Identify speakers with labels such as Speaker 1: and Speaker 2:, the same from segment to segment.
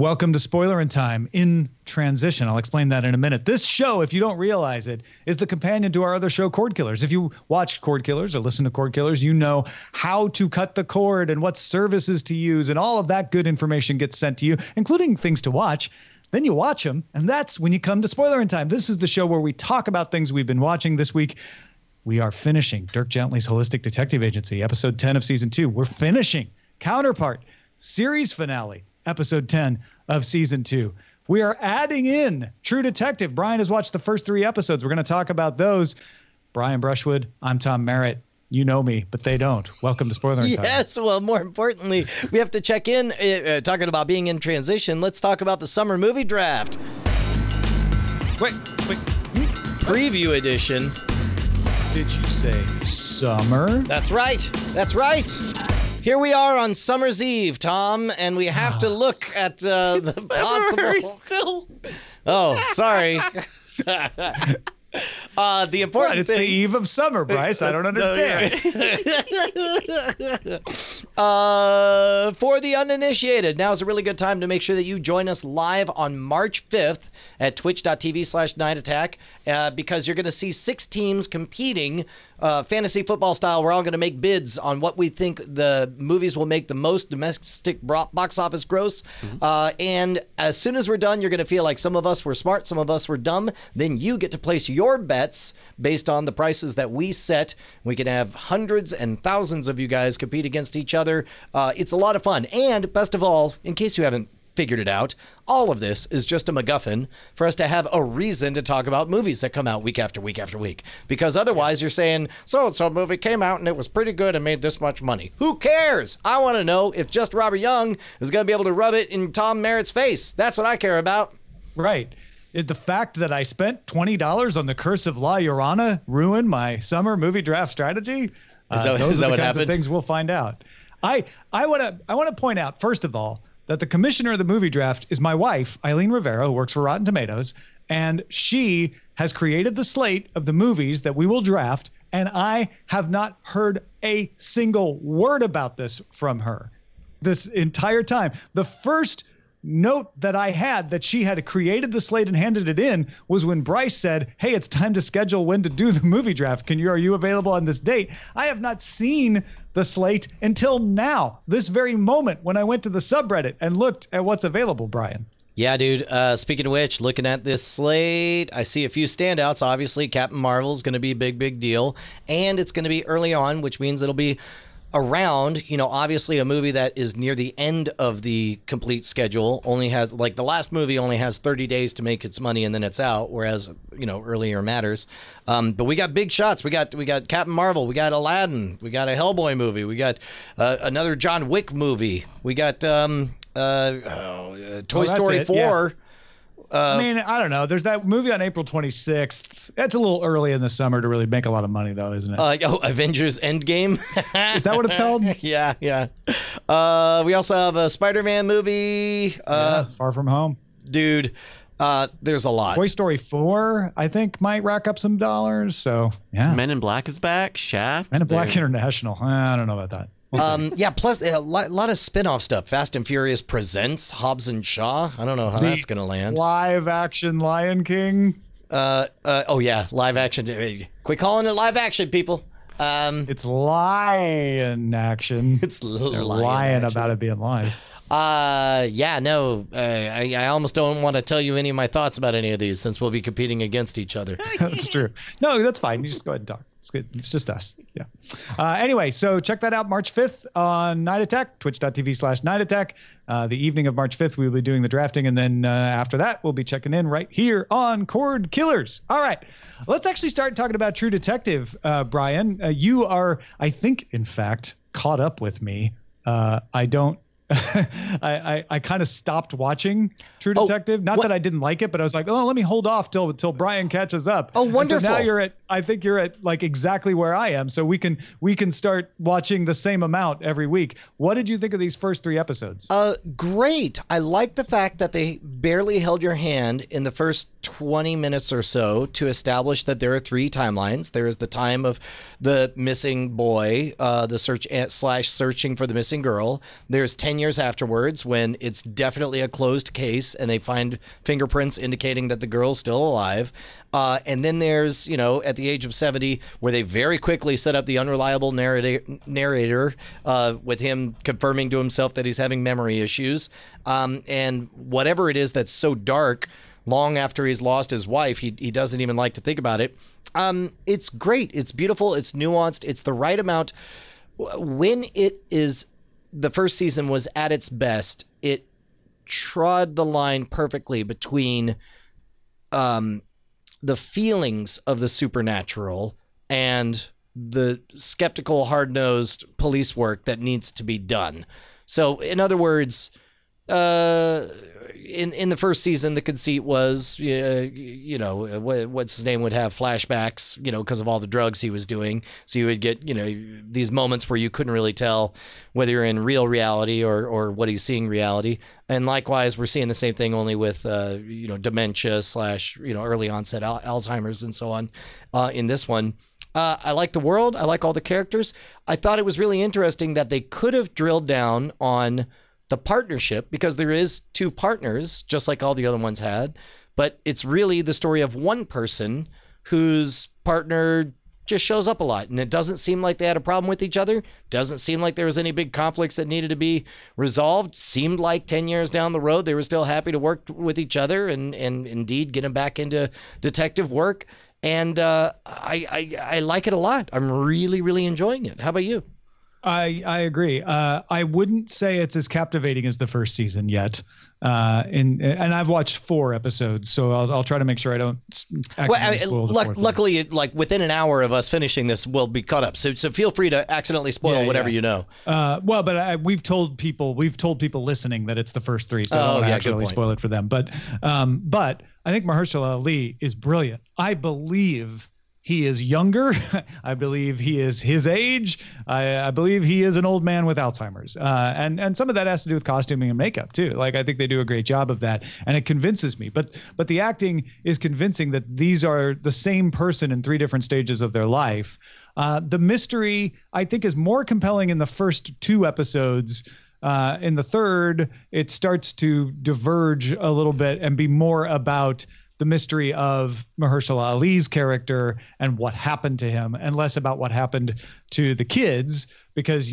Speaker 1: Welcome to Spoilerin Time in transition. I'll explain that in a minute. This show, if you don't realize it, is the companion to our other show, Cordkillers. If you watch Cordkillers or listen to Cordkillers, you know how to cut the cord and what services to use, and all of that good information gets sent to you, including things to watch. Then you watch them, and that's when you come to Spoilerin Time. This is the show where we talk about things we've been watching this week. We are finishing Dirk Gently's Holistic Detective Agency, episode 10 of season 2. We're finishing Counterpart, series finale, episode 10 of season 2. We are adding in True Detective. Brian has watched the first 3 episodes. We're going to talk about those. Brian Brushwood, I'm Tom Merritt. You know me, but they don't. Welcome to Spoilerin Time.
Speaker 2: Yes, well, more importantly, we have to check in. Talking about being in transition, let's talk about the summer movie draft.
Speaker 1: Wait.
Speaker 2: Preview edition.
Speaker 1: Did you say summer?
Speaker 2: That's right. Here we are on Summer's Eve, Tom, and we have to look at the possible.
Speaker 3: Still.
Speaker 2: Oh, sorry. The important
Speaker 1: It's
Speaker 2: thing.
Speaker 1: the eve of summer, Bryce. I don't understand.
Speaker 2: For the uninitiated, now is a really good time to make sure that you join us live on March 5th at twitch.tv/nightattack because you're going to see 6 teams competing fantasy football style. We're all going to make bids on what we think the movies will make the most domestic box office gross. And as soon as we're done, you're going to feel like some of us were smart, some of us were dumb. Then you get to place your bets based on the prices that we set. We can have hundreds and thousands of you guys compete against each other. It's a lot of fun. And best of all, in case you haven't figured it out, all of this is just a MacGuffin for us to have a reason to talk about movies that come out week after week after week. Because otherwise you're saying, so-and-so movie came out and it was pretty good and made this much money. Who cares? I want to know if just Robert Young is going to be able to rub it in Tom Merritt's face. That's what I care about.
Speaker 1: Right. The fact that I spent $20 on The Curse of La Llorona ruined my summer movie draft strategy?
Speaker 2: Is that
Speaker 1: those are the
Speaker 2: what
Speaker 1: kinds
Speaker 2: happened?
Speaker 1: of things we'll find out. I want to point out, first of all, that the commissioner of the movie draft is my wife, Eileen Rivera, who works for Rotten Tomatoes, and she has created the slate of the movies that we will draft, and I have not heard a single word about this from her this entire time. The first note that I had that she had created the slate and handed it in was when Bryce said, hey, it's time to schedule when to do the movie draft. Are you available on this date? I have not seen the slate until now, this very moment, when I went to the subreddit and looked at what's available, Brian.
Speaker 2: Yeah, dude. Speaking of which, looking at this slate, I see a few standouts. Obviously, Captain Marvel is going to be a big deal. And it's going to be early on, which means it'll be around, obviously a movie that is near the end of the complete schedule only has, like, the last movie only has 30 days to make its money and then it's out, whereas, earlier matters. But we got big shots. We got Captain Marvel. We got Aladdin. We got a Hellboy movie. We got another John Wick movie. We got Toy Story 4. Yeah.
Speaker 1: I don't know. There's that movie on April 26th. That's a little early in the summer to really make a lot of money, though, isn't it?
Speaker 2: Avengers Endgame.
Speaker 1: Is that what it's called?
Speaker 2: Yeah. We also have a Spider-Man movie.
Speaker 1: Far From Home.
Speaker 2: Dude, there's a lot.
Speaker 1: Toy Story 4, I think, might rack up some dollars. So, yeah.
Speaker 3: Men in Black is back. Shaft.
Speaker 1: Men in Black International. I don't know about that.
Speaker 2: Plus a lot of spin-off stuff. Fast and Furious Presents Hobbs and Shaw. I don't know how that's going to land.
Speaker 1: Live action Lion King.
Speaker 2: Live action. Quit calling it live action, people.
Speaker 1: It's lion action.
Speaker 2: It's
Speaker 1: They're lying about it being live.
Speaker 2: I almost don't want to tell you any of my thoughts about any of these since we'll be competing against each other.
Speaker 1: That's true. No, that's fine. You just go ahead and talk. It's good. It's just us. Yeah. Anyway, so check that out March 5th on Night Attack, twitch.tv/Night Attack. The evening of March 5th, we'll be doing the drafting. And then after that, we'll be checking in right here on Cordkillers. All right. Let's actually start talking about True Detective, Brian. You are, I think, in fact, caught up with me. I kind of stopped watching True Detective. Not that I didn't like it, but I was like, let me hold off till Brian catches up.
Speaker 2: Oh, wonderful.
Speaker 1: So now I think you're at like exactly where I am. So we can start watching the same amount every week. What did you think of these first 3 episodes?
Speaker 2: Great. I like the fact that they barely held your hand in the first 20 minutes or so to establish that there are 3 timelines. There is the time of the missing boy, the searching for the missing girl. There's 10 years afterwards when it's definitely a closed case and they find fingerprints indicating that the girl's still alive. And then there's, at the age of 70, where they very quickly set up the unreliable narrator with him confirming to himself that he's having memory issues. And whatever it is that's so dark, long after he's lost his wife, he doesn't even like to think about it. It's great. It's beautiful. It's nuanced. It's the right amount. When the first season was at its best, it trod the line perfectly between the feelings of the supernatural and the skeptical, hard-nosed police work that needs to be done. So, in other words, in the first season, the conceit was, what's his name would have flashbacks, because of all the drugs he was doing. So you would get, these moments where you couldn't really tell whether you're in real reality or what he's seeing reality. And likewise, we're seeing the same thing only with, dementia / early onset Alzheimer's and so on in this one. I like the world. I like all the characters. I thought it was really interesting that they could have drilled down on the partnership, because there is two partners, just like all the other ones had, but it's really the story of one person whose partner just shows up a lot, and it doesn't seem like they had a problem with each other. Doesn't seem like there was any big conflicts that needed to be resolved. Seemed like 10 years down the road, they were still happy to work with each other and indeed get them back into detective work. And I like it a lot. I'm really, really enjoying it. How about you?
Speaker 1: I agree. I wouldn't say it's as captivating as the first season yet. And I've watched 4 episodes, so I'll try to make sure I don't accidentally spoil the fourth one.
Speaker 2: Luckily, like within an hour of us finishing this, we'll be caught up. So feel free to accidentally spoil whatever you know.
Speaker 1: But we've told people listening that it's the first 3, so I don't want to accidentally spoil it for them. But I think Mahershala Ali is brilliant. I believe he is younger. I believe he is his age. I believe he is an old man with Alzheimer's. And some of that has to do with costuming and makeup too. Like, I think they do a great job of that, and it convinces me. But the acting is convincing that these are the same person in 3 different stages of their life. The mystery, I think, is more compelling in the first 2 episodes. In the third, it starts to diverge a little bit and be more about the mystery of Mahershala Ali's character and what happened to him, and less about what happened to the kids, because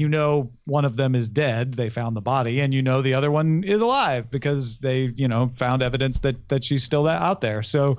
Speaker 1: one of them is dead, they found the body, and the other one is alive because they found evidence that she's still out there. So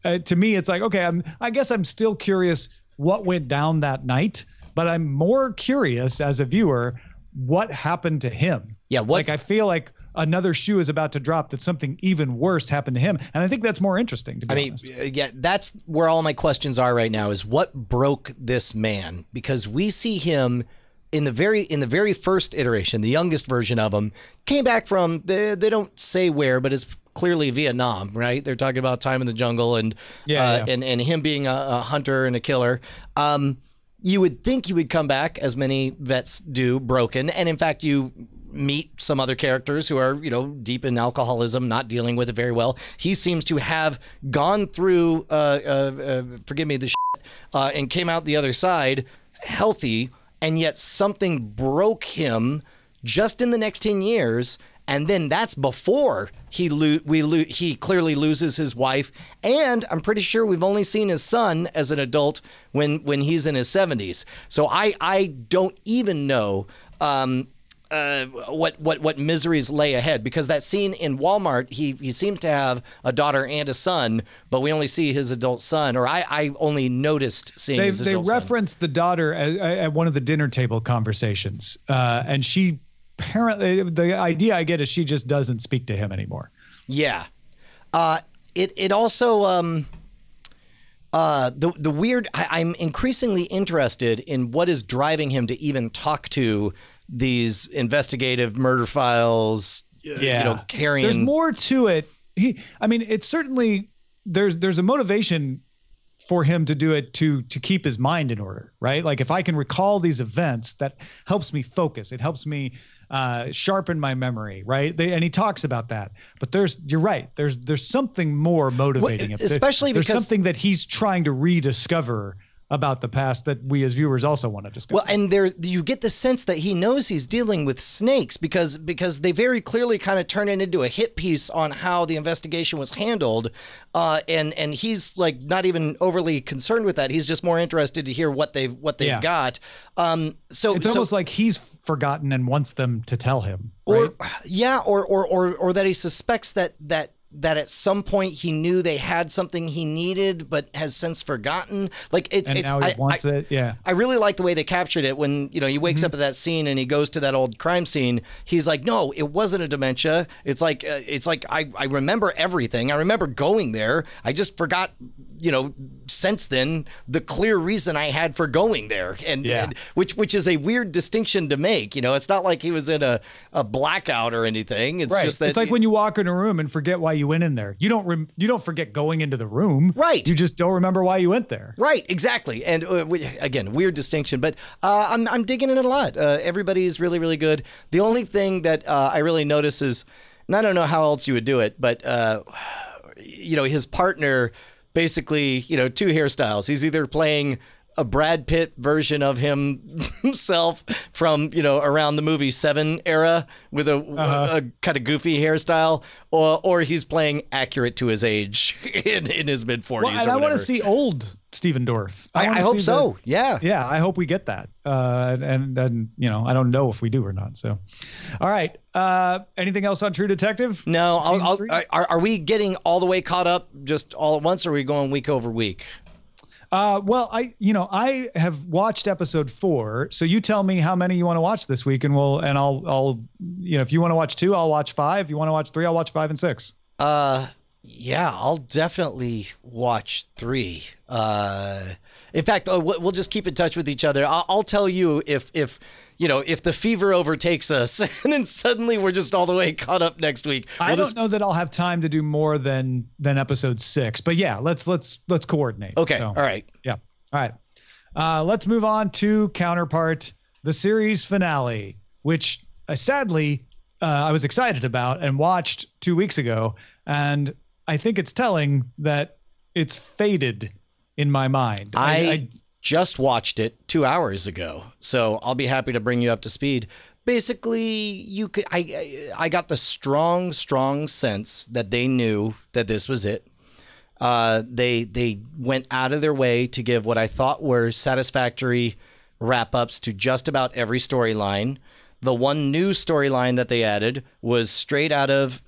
Speaker 1: to me, it's like, okay, I guess I'm still curious what went down that night, but I'm more curious as a viewer what happened to him. I feel like another shoe is about to drop, that something even worse happened to him. And I think that's more interesting, to be honest.
Speaker 2: That's where all my questions are right now, is what broke this man? Because we see him in the very first iteration, the youngest version of him, came back from, they don't say where, but it's clearly Vietnam, right? They're talking about time in the jungle and him being a hunter and a killer. You would think he would come back, as many vets do, broken. And in fact, you meet some other characters who are, deep in alcoholism, not dealing with it very well. He seems to have gone through, forgive me, the shit, and came out the other side healthy, and yet something broke him just in the next 10 years. And then that's before he clearly loses his wife, and I'm pretty sure we've only seen his son as an adult when he's in his 70s. So I don't even know what miseries lay ahead, because that scene in Walmart, he seems to have a daughter and a son, but we only see his adult son, or I only noticed seeing his adult son.
Speaker 1: They referenced the daughter at one of the dinner table conversations, and she. Apparently, the idea I get is she just doesn't speak to him anymore.
Speaker 2: Yeah. It also the weird. I'm increasingly interested in what is driving him to even talk to these investigative murder files. Carrying.
Speaker 1: There's more to it. It's certainly there's a motivation for him to do it to keep his mind in order, right? Like, if I can recall these events, that helps me focus. It helps me sharpen my memory, right? And he talks about that. But you're right. There's something more motivating him.
Speaker 2: Especially
Speaker 1: there's
Speaker 2: because
Speaker 1: something that he's trying to rediscover about the past that we as viewers also want to discover.
Speaker 2: Well, and you get the sense that he knows he's dealing with snakes because they very clearly kind of turn it into a hit piece on how the investigation was handled, and he's like not even overly concerned with that. He's just more interested to hear what they've got. So
Speaker 1: it's almost like he's forgotten and wants them to tell him,
Speaker 2: or
Speaker 1: right?
Speaker 2: or that he suspects that at some point he knew they had something he needed, but has since forgotten. Like
Speaker 1: now he wants it. Yeah.
Speaker 2: I really like the way they captured it when, he wakes up at that scene and he goes to that old crime scene. He's like, no, it wasn't a dementia. It's like I remember everything. I remember going there. I just forgot, since then the clear reason I had for going there. And which is a weird distinction to make. It's not like he was in a blackout or anything. It's
Speaker 1: right.
Speaker 2: just that
Speaker 1: it's like when you walk in a room and forget why you went in there. You don't forget going into the room.
Speaker 2: Right.
Speaker 1: You just don't remember why you went there.
Speaker 2: Right. Exactly. And again, weird distinction, but I'm digging it a lot. Everybody's really, really good. The only thing that I really notice is, and I don't know how else you would do it, but his partner basically, two hairstyles. He's either playing a Brad Pitt version of himself from, around the movie Seven era with a kind of goofy hairstyle, or he's playing accurate to his age in his mid 40s.
Speaker 1: Well, and I want to see old Steven Dorff.
Speaker 2: I hope so. Yeah.
Speaker 1: Yeah. I hope we get that. And I don't know if we do or not. So, all right. Anything else on True Detective?
Speaker 2: No. Are we getting all the way caught up just all at once, or are we going week over week?
Speaker 1: Well, I have watched episode 4, so you tell me how many you want to watch this week, and I'll if you want to watch 2, I'll watch 5. If you want to watch 3, I'll watch 5 and 6.
Speaker 2: Yeah, I'll definitely watch 3. In fact, we'll just keep in touch with each other. I'll tell you if the fever overtakes us and then suddenly we're just all the way caught up next week.
Speaker 1: I don't know that I'll have time to do more than episode 6, but yeah, let's coordinate.
Speaker 2: Okay.
Speaker 1: So,
Speaker 2: all right.
Speaker 1: Yeah. All right. Let's move on to Counterpart, the series finale, which sadly I was excited about and watched 2 weeks ago. And I think it's telling that it's faded in my mind.
Speaker 2: I just watched it 2 hours ago, so I'll be happy to bring you up to speed. Basically, I got the strong sense that they knew that this was it. They went out of their way to give what I thought were satisfactory wrap-ups to just about every storyline. The one new storyline that they added was straight out of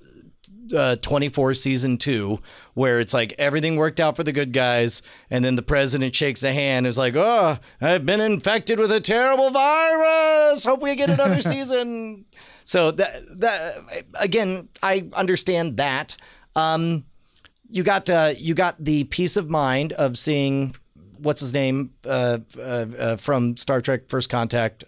Speaker 2: 24 season 2, where it's like everything worked out for the good guys, and then the president shakes a hand and is like, oh, I've been infected with a terrible virus, hope we get another season. So that again, I understand that. You got the peace of mind of seeing what's his name from Star Trek First Contact,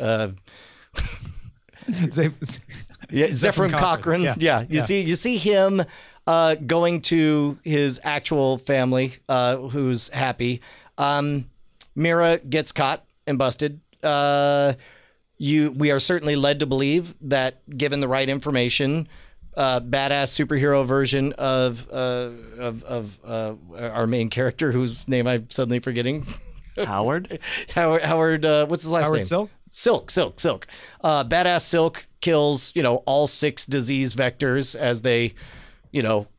Speaker 2: Zephyr Cochrane. Yeah. You see him going to his actual family, who's happy. Mira gets caught and busted. We are certainly led to believe that, given the right information, badass superhero version of our main character, whose name I'm suddenly forgetting.
Speaker 3: Howard.
Speaker 2: What's his last name?
Speaker 1: Silk.
Speaker 2: Silk. Badass Silk kills, all 6 disease vectors as they,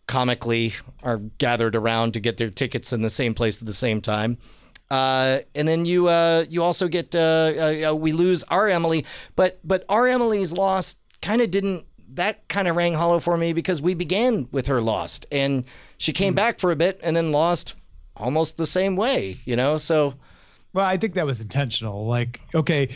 Speaker 2: comically are gathered around to get their tickets in the same place at the same time. And then you also get, we lose our Emily, but our Emily's loss kind of rang hollow for me because we began with her lost and she came back for a bit and then lost almost the same way, so.
Speaker 1: Well, I think that was intentional. Like, okay,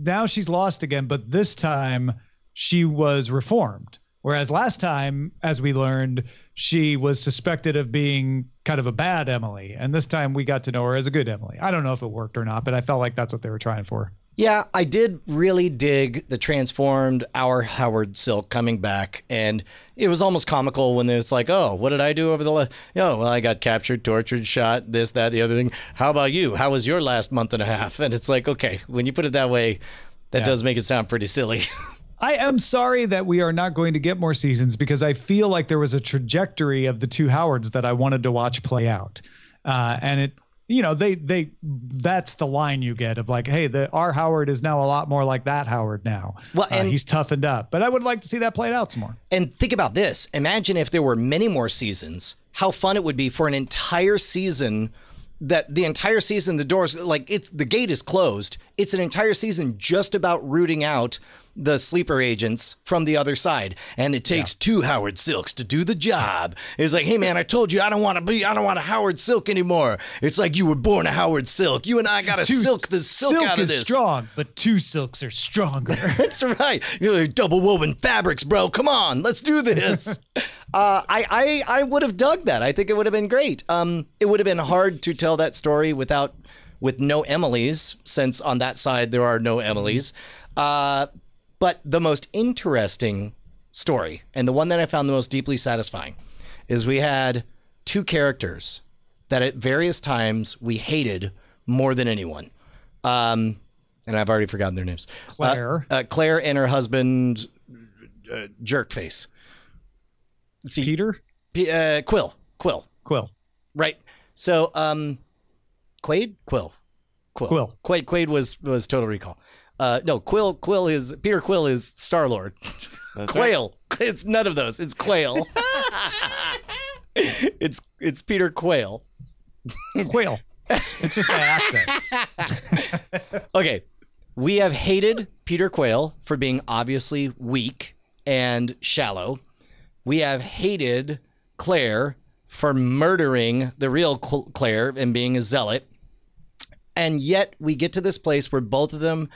Speaker 1: now she's lost again, but this time she was reformed. Whereas last time, as we learned, she was suspected of being kind of a bad Emily. And this time we got to know her as a good Emily. I don't know if it worked or not, but I felt like that's what they were trying for.
Speaker 2: Yeah, I did really dig the transformed our Howard Silk coming back, and it was almost comical when it's like, oh, what did I do over well, I got captured, tortured, shot, this, that, the other thing. How about you? How was your last month and a half? And it's like, okay, when you put it that way, that does make it sound pretty silly.
Speaker 1: I am sorry that we are not going to get more seasons because I feel like there was a trajectory of the 2 Howards that I wanted to watch play out. And that's the line you get of like, hey, our Howard is now a lot more like that Howard now.
Speaker 2: Well, and
Speaker 1: he's toughened up, but I would like to see that played out some more.
Speaker 2: And think about this. Imagine if there were many more seasons, how fun it would be for an entire season, that the entire season, the doors, the gate is closed. It's an entire season just about rooting out the sleeper agents from the other side. And it takes 2 Howard Silks to do the job. It's like, hey man, I told you I don't want a Howard Silk anymore. It's like you were born a Howard Silk. You and I got to silk the silk out of this.
Speaker 1: Silk is strong, but 2 silks are stronger.
Speaker 2: That's right. Double woven fabrics, bro. Come on, let's do this. I would have dug that. I think it would have been great. It would have been hard to tell that story with no Emilys, since on that side there are no Emilys. But the most interesting story, and the one that I found the most deeply satisfying, is we had 2 characters that at various times we hated more than anyone. And I've already forgotten their names. Claire and her husband, Jerkface. See,
Speaker 1: Peter?
Speaker 2: Quill. Right. So, Quaid? Quill. Quaid was Total Recall. No, Peter Quill is Star-Lord. Quail. Right. It's none of those. It's Quail. It's Peter Quail.
Speaker 1: Quail. It's just my accent.
Speaker 2: Okay. We have hated Peter Quail for being obviously weak and shallow. We have hated Claire for murdering the real Claire and being a zealot. And yet we get to this place where both of them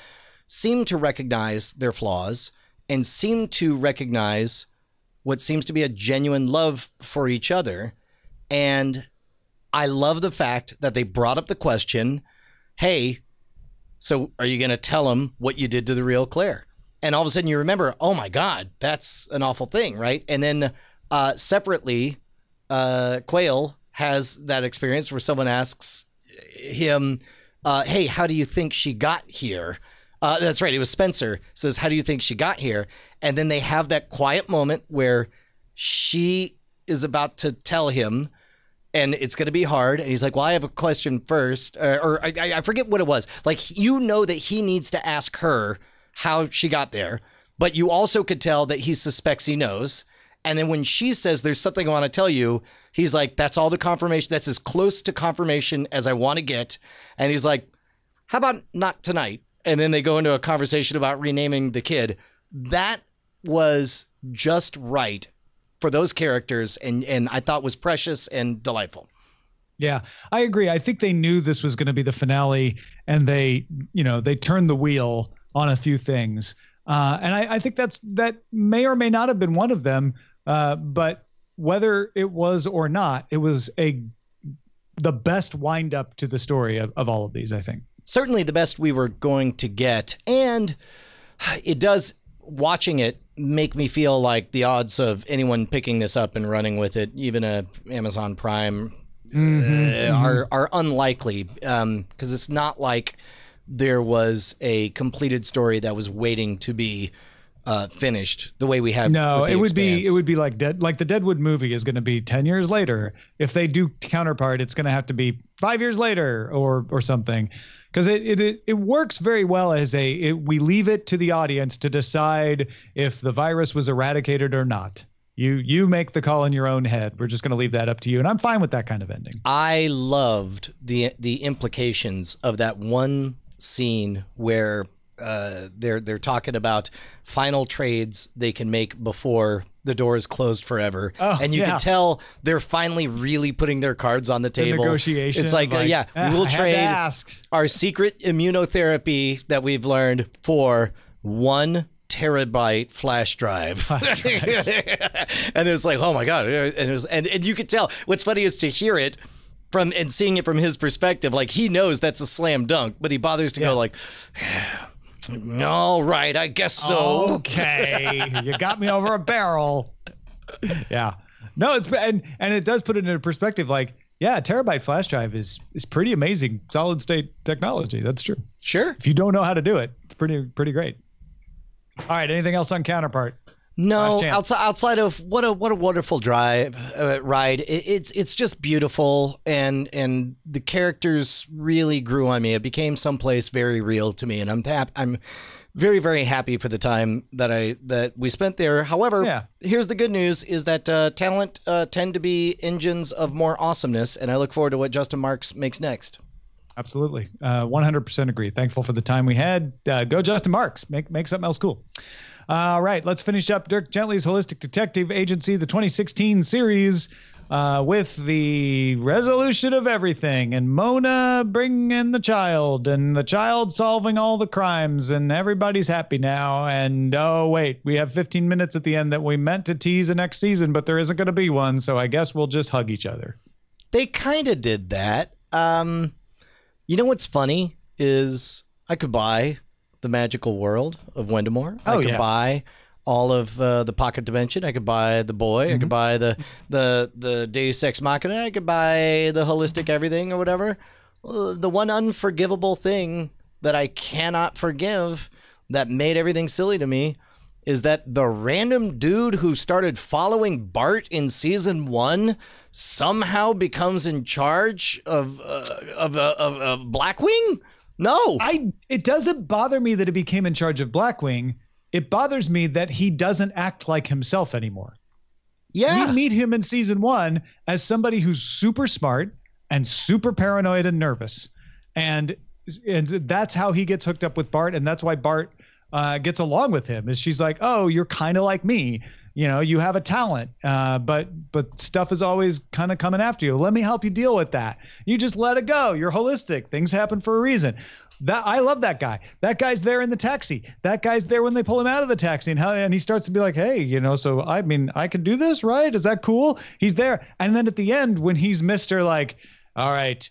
Speaker 2: seem to recognize their flaws and seem to recognize what seems to be a genuine love for each other. And I love the fact that they brought up the question, hey, so are you going to tell him what you did to the real Claire? And all of a sudden you remember, oh my God, that's an awful thing, right? And then separately, Quail has that experience where someone asks him, hey, how do you think she got here? That's right. It was Spencer says, how do you think she got here? And then they have that quiet moment where she is about to tell him, and it's going to be hard. And he's like, well, I have a question first. I forget what it was. Like, that he needs to ask her how she got there, but you also could tell that he suspects he knows. And then when she says, there's something I want to tell you, he's like, that's all the confirmation. That's as close to confirmation as I want to get. And he's like, how about not tonight? And then they go into a conversation about renaming the kid. That was just right for those characters, and I thought was precious and delightful.
Speaker 1: Yeah, I agree. I think they knew this was going to be the finale, and they turned the wheel on a few things. And I think that may or may not have been one of them. But whether it was or not, it was the best wind up to the story of all of these, I think.
Speaker 2: Certainly the best we were going to get. And it does, watching it, make me feel like the odds of anyone picking this up and running with it, even a Amazon Prime, are unlikely. Because it's not like there was a completed story that was waiting to be finished the way we have.
Speaker 1: No, it would be like the Deadwood movie is going to be 10 years later. If they do Counterpart, it's going to have to be 5 years later or something. Because it works very well as we leave it to the audience to decide if the virus was eradicated or not. You make the call in your own head. We're just going to leave that up to you, and I'm fine with that kind of ending.
Speaker 2: I loved the implications of that one scene where they're talking about final trades they can make before the door is closed forever. And you can tell they're finally really putting their cards on the table.
Speaker 1: The negotiation.
Speaker 2: It's like, we will trade our secret immunotherapy that we've learned for 1 terabyte flash drive. And it was like, oh my God. And you could tell. What's funny is to hear it and seeing it from his perspective, like he knows that's a slam dunk, but he bothers to go like, all right, I guess so.
Speaker 1: Okay, you got me over a barrel. Yeah, no, and it does put it into perspective. Like, yeah, a terabyte flash drive is pretty amazing, solid state technology. That's true.
Speaker 2: Sure.
Speaker 1: If you don't know how to do it, it's pretty great. All right, anything else on Counterpart?
Speaker 2: No, outside of what a wonderful ride. It's just beautiful, and the characters really grew on me. It became someplace very real to me, and I'm very, very happy for the time that we spent there. However, here's the good news: is that talent tend to be engines of more awesomeness, and I look forward to what Justin Marks makes next.
Speaker 1: Absolutely, 100% agree. Thankful for the time we had. Go Justin Marks, make something else cool. All right, let's finish up Dirk Gently's Holistic Detective Agency, the 2016 series, with the resolution of everything, and Mona bringing in the child, and the child solving all the crimes, and everybody's happy now. And oh wait, we have 15 minutes at the end that we meant to tease the next season, but there isn't going to be one, so I guess we'll just hug each other.
Speaker 2: They kind of did that. You know what's funny is I could buy the magical world of Wendemore. I could buy all of the Pocket Dimension. I could buy the boy. I could buy the Deus Ex Machina. I could buy the holistic everything or whatever. The one unforgivable thing that I cannot forgive that made everything silly to me is that the random dude who started following Bart in season 1 somehow becomes in charge of Blackwing. No,
Speaker 1: it doesn't bother me that he became in charge of Blackwing. It bothers me that he doesn't act like himself anymore.
Speaker 2: Yeah.
Speaker 1: We meet him in season 1 as somebody who's super smart and super paranoid and nervous. And that's how he gets hooked up with Bart. And that's why Bart gets along with him, is she's like, oh, you're kind of like me. You know, you have a talent, but stuff is always kind of coming after you. Let me help you deal with that. You just let it go. You're holistic. Things happen for a reason. I love that guy. That guy's there in the taxi. That guy's there when they pull him out of the taxi, and he starts to be like, hey, you know, so I mean, I can do this, right? Is that cool? He's there. And then at the end, when he's Mr. like, all right,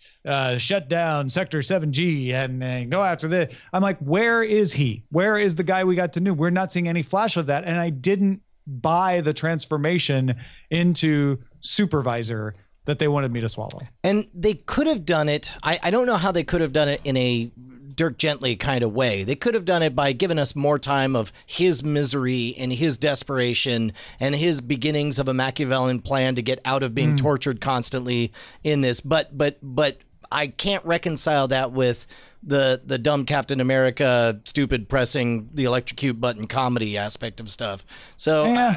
Speaker 1: shut down Sector 7G and go after this, I'm like, where is he? Where is the guy we got to know? We're not seeing any flash of that. And I didn't buy the transformation into supervisor that they wanted me to swallow.
Speaker 2: And they could have done it. I don't know how they could have done it in a Dirk Gently kind of way. They could have done it by giving us more time of his misery and his desperation and his beginnings of a Machiavellian plan to get out of being tortured constantly in this. But I can't reconcile that with the dumb Captain America, stupid pressing the electrocute button comedy aspect of stuff. So,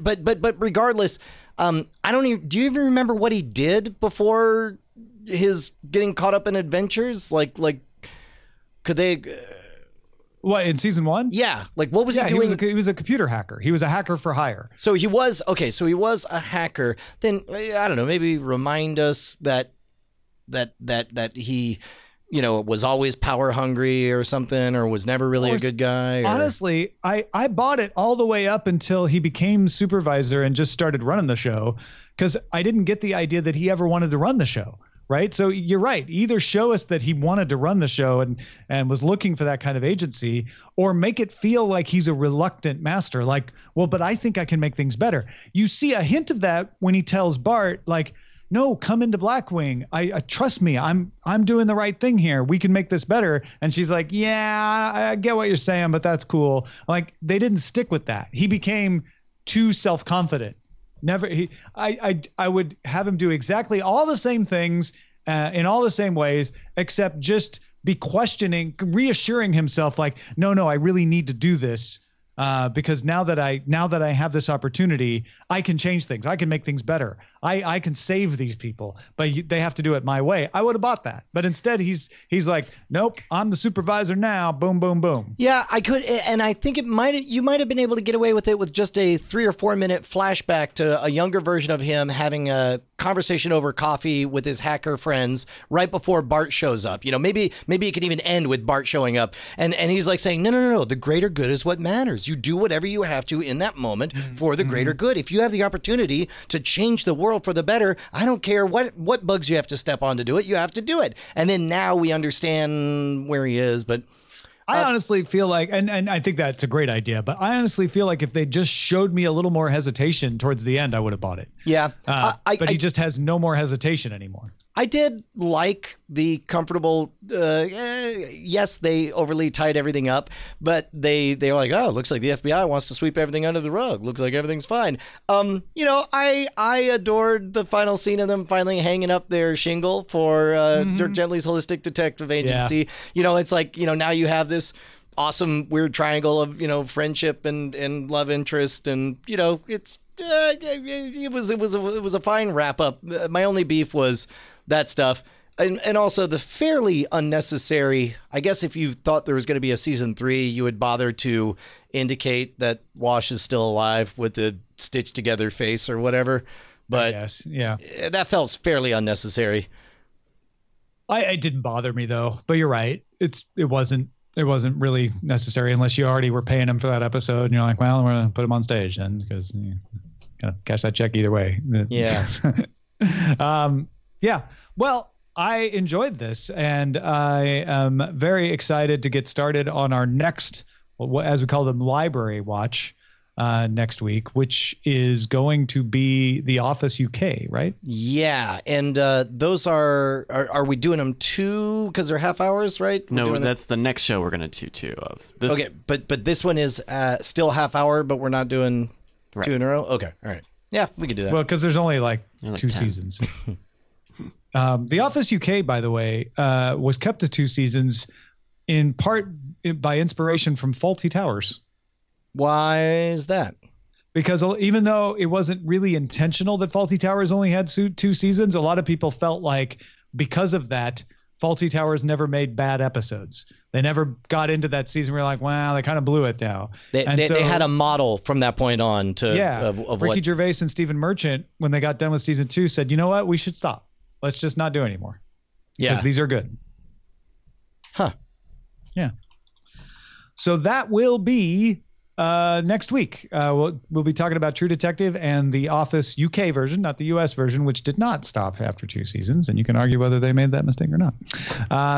Speaker 2: but regardless, I don't even. Do you even remember what he did before his getting caught up in adventures? Like, could they?
Speaker 1: What, in season 1?
Speaker 2: Yeah, like what was he doing?
Speaker 1: He was a computer hacker. He was a hacker for hire.
Speaker 2: So he was So he was a hacker. Then I don't know. Maybe remind us that he, you know, was always power hungry or something, or was never really a good guy.
Speaker 1: Honestly, I bought it all the way up until he became supervisor and just started running the show, because I didn't get the idea that he ever wanted to run the show. Right. So you're right. Either show us that he wanted to run the show and was looking for that kind of agency, or make it feel like he's a reluctant master. Like, well, but I think I can make things better. You see a hint of that when he tells Bart, like, no, come into Blackwing. I trust me. I'm doing the right thing here. We can make this better. And she's like, yeah, I get what you're saying, but that's cool. Like, they didn't stick with that. He became too self-confident. I would have him do exactly all the same things in all the same ways, except just be questioning, reassuring himself like, no, I really need to do this. Because now that I have this opportunity, I can change things. I can make things better. I can save these people, but they have to do it my way. I would have bought that, but instead he's like, nope, I'm the supervisor now. Boom, boom, boom.
Speaker 2: Yeah, I could, and I think you might have been able to get away with it with just a 3 or 4 minute flashback to a younger version of him having a conversation over coffee with his hacker friends right before Bart shows up. You know, maybe it could even end with Bart showing up, and he's like saying, no, the greater good is what matters. You do whatever you have to in that moment for the greater good. If you have the opportunity to change the world for the better, I don't care what bugs you have to step on to do it. You have to do it. And then now we understand where he is. But
Speaker 1: I honestly feel like, and I think that's a great idea, but I honestly feel like if they just showed me a little more hesitation towards the end, I would have bought it.
Speaker 2: Yeah.
Speaker 1: But he just has no more hesitation anymore.
Speaker 2: I did like the comfortable, yes, they overly tied everything up, but they were like, oh, looks like the FBI wants to sweep everything under the rug. Looks like everything's fine. I adored the final scene of them finally hanging up their shingle for Dirk Gently's Holistic Detective Agency.
Speaker 1: Yeah.
Speaker 2: It's like, now you have this awesome weird triangle of friendship and love interest, and it's it was a fine wrap up. My only beef was that stuff, and also the fairly unnecessary. I guess if you thought there was going to be a season 3, you would bother to indicate that Wash is still alive with the stitched together face or whatever. But
Speaker 1: yes, yeah,
Speaker 2: that felt fairly unnecessary.
Speaker 1: It didn't bother me though, but you're right. It wasn't really necessary unless you already were paying him for that episode and you're like, well, we're going to put him on stage then because you gotta cash that check either way.
Speaker 2: Yeah.
Speaker 1: Yeah. Well, I enjoyed this and I am very excited to get started on our next, as we call them, library watch next week, which is going to be The Office UK, right?
Speaker 2: Yeah, and those are we doing them 2 because they're half hours, right?
Speaker 3: No, that's the next show we're gonna do 2 of. This...
Speaker 2: Okay, but this one is still half hour, but we're not doing 2 in a row. Okay, all right. Yeah, we could do that.
Speaker 1: Well, because there's only like 2
Speaker 3: 10.
Speaker 1: seasons. The Office UK, by the way, was kept to 2 seasons in part by inspiration from Fawlty Towers.
Speaker 2: Why is that?
Speaker 1: Because even though it wasn't really intentional that Fawlty Towers only had 2 seasons, a lot of people felt like because of that, Fawlty Towers never made bad episodes. They never got into that season where you're like, wow, they kind of blew it now.
Speaker 2: They had a model from that point on of
Speaker 1: Ricky Gervais and Stephen Merchant, when they got done with season 2, said, you know what, we should stop. Let's just not do it anymore.
Speaker 2: Yeah.
Speaker 1: Because these are good.
Speaker 2: Huh.
Speaker 1: Yeah. So that will be next week. We'll be talking about True Detective and The Office UK version, not the US version, which did not stop after 2 seasons. And you can argue whether they made that mistake or not.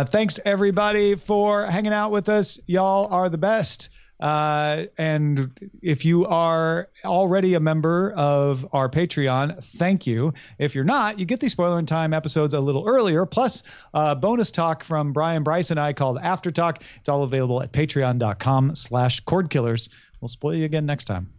Speaker 1: Thanks everybody for hanging out with us. Y'all are the best. And if you are already a member of our Patreon, thank you. If you're not, you get these Spoilerin Time episodes a little earlier, plus bonus talk from Brian, Bryce, and I called After Talk. It's all available at patreon.com/Cordkillers. We'll spoil you again next time.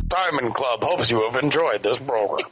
Speaker 4: Diamond Club hopes you have enjoyed this program.